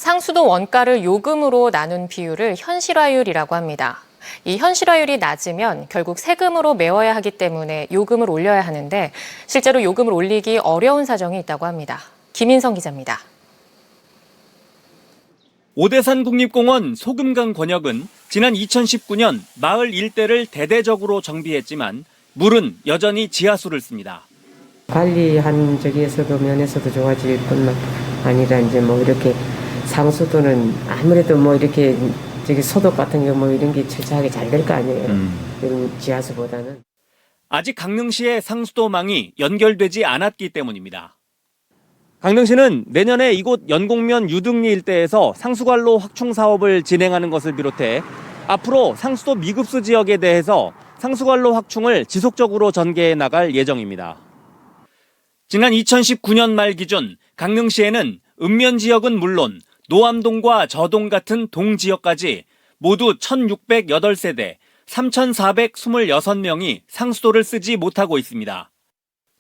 상수도 원가를 요금으로 나눈 비율을 현실화율이라고 합니다. 이 현실화율이 낮으면 결국 세금으로 메워야 하기 때문에 요금을 올려야 하는데 실제로 요금을 올리기 어려운 사정이 있다고 합니다. 김인성 기자입니다. 오대산 국립공원 소금강 권역은 지난 2019년 마을 일대를 대대적으로 정비했지만 물은 여전히 지하수를 씁니다. 관리한 저기에서도 면에서도 좋아질 뿐만 아니라 이제 뭐 이렇게 상수도는 아무래도 뭐 이렇게 저기 소독 같은 경우 뭐 이런 게 철저하게 잘 될 거 아니에요. 이런 지하수보다는. 아직 강릉시의 상수도망이 연결되지 않았기 때문입니다. 강릉시는 내년에 이곳 연곡면 유등리 일대에서 상수관로 확충 사업을 진행하는 것을 비롯해 앞으로 상수도 미급수 지역에 대해서 상수관로 확충을 지속적으로 전개해 나갈 예정입니다. 지난 2019년 말 기준 강릉시에는 읍면 지역은 물론 노암동과 저동 같은 동지역까지 모두 1,608세대, 3,426명이 상수도를 쓰지 못하고 있습니다.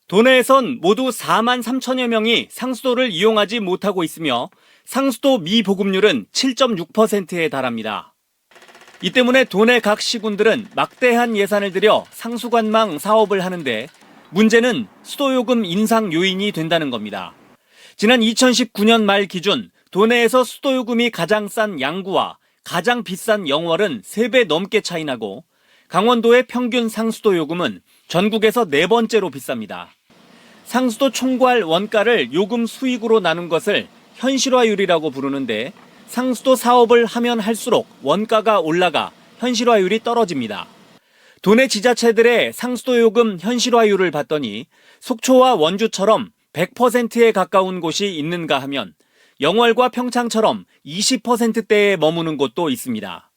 도내에선 모두 4만 3천여 명이 상수도를 이용하지 못하고 있으며 상수도 미보급률은 7.6%에 달합니다. 이 때문에 도내 각 시군들은 막대한 예산을 들여 상수관망 사업을 하는데 문제는 수도요금 인상 요인이 된다는 겁니다. 지난 2019년 말 기준 도내에서 수도요금이 가장 싼 양구와 가장 비싼 영월은 3배 넘게 차이나고 강원도의 평균 상수도요금은 전국에서 4번째로 비쌉니다. 상수도 총괄 원가를 요금 수익으로 나눈 것을 현실화율이라고 부르는데 상수도 사업을 하면 할수록 원가가 올라가 현실화율이 떨어집니다. 도내 지자체들의 상수도요금 현실화율을 봤더니 속초와 원주처럼 100%에 가까운 곳이 있는가 하면 영월과 평창처럼 20%대에 머무는 곳도 있습니다.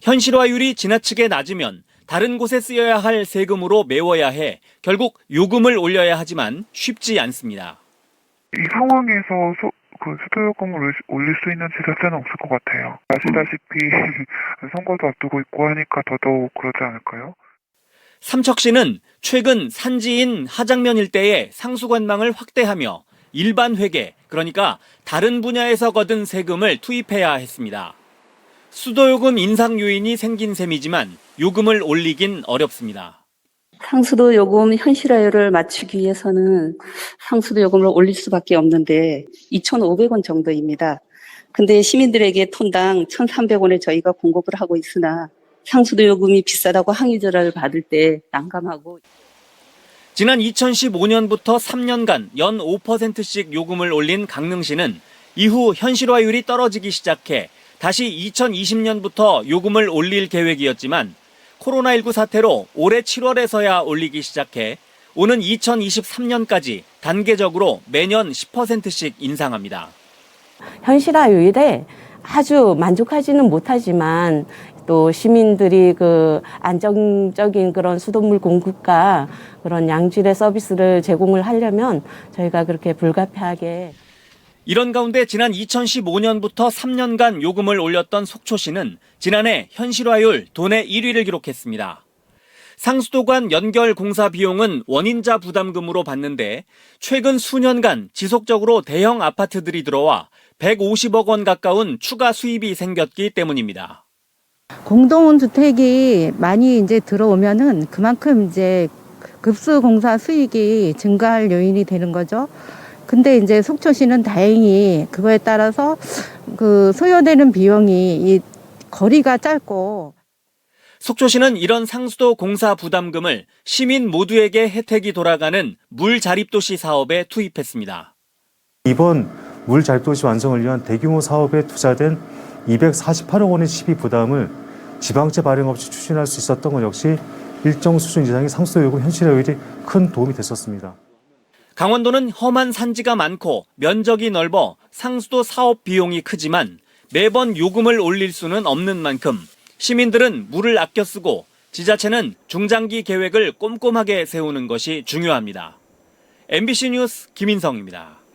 현실화율이 지나치게 낮으면 다른 곳에 쓰여야 할 세금으로 메워야 해 결국 요금을 올려야 하지만 쉽지 않습니다. 이 상황에서 수도요금을 올릴 수 있는 지자체는 없을 것 같아요. 아시다시피 선거도 앞두고 있고 하니까 더더욱 그러지 않을까요? 삼척시는 최근 산지인 하장면 일대의 상수관망을 확대하며 일반 회계, 그러니까 다른 분야에서 거둔 세금을 투입해야 했습니다. 수도요금 인상 요인이 생긴 셈이지만 요금을 올리긴 어렵습니다. 상수도 요금 현실화율을 맞추기 위해서는 상수도 요금을 올릴 수밖에 없는데 2,500원 정도입니다. 근데 시민들에게 톤당 1,300원에 저희가 공급을 하고 있으나 상수도 요금이 비싸다고 항의 전화를 받을 때 난감하고. 지난 2015년부터 3년간 연 5%씩 요금을 올린 강릉시는 이후 현실화율이 떨어지기 시작해 다시 2020년부터 요금을 올릴 계획이었지만 코로나19 사태로 올해 7월에서야 올리기 시작해 오는 2023년까지 단계적으로 매년 10%씩 인상합니다. 현실화율에 아주 만족하지는 못하지만 또 시민들이 그 안정적인 그런 수돗물 공급과 그런 양질의 서비스를 제공을 하려면 저희가 그렇게 불가피하게. 이런 가운데 지난 2015년부터 3년간 요금을 올렸던 속초시는 지난해 현실화율 도내 1위를 기록했습니다. 상수도관 연결 공사 비용은 원인자 부담금으로 받는데 최근 수년간 지속적으로 대형 아파트들이 들어와 150억 원 가까운 추가 수입이 생겼기 때문입니다. 공동 주택이 많이 이제 들어오면은 그만큼 이제 급수 공사 수익이 증가할 요인이 되는 거죠. 근데 이제 속초시는 다행히 그거에 따라서 그 소요되는 비용이 이 거리가 짧고. 속초시는 이런 상수도 공사 부담금을 시민 모두에게 혜택이 돌아가는 물자립도시 사업에 투입했습니다. 이번 물자립도시 완성을 위한 대규모 사업에 투자된 248억 원의 시비 부담을 지방채 발행 없이 추진할 수 있었던 것 역시 일정 수준 이상의 상수도요금 현실화율이 큰 도움이 됐었습니다. 강원도는 험한 산지가 많고 면적이 넓어 상수도 사업 비용이 크지만 매번 요금을 올릴 수는 없는 만큼 시민들은 물을 아껴 쓰고 지자체는 중장기 계획을 꼼꼼하게 세우는 것이 중요합니다. MBC 뉴스 김인성입니다.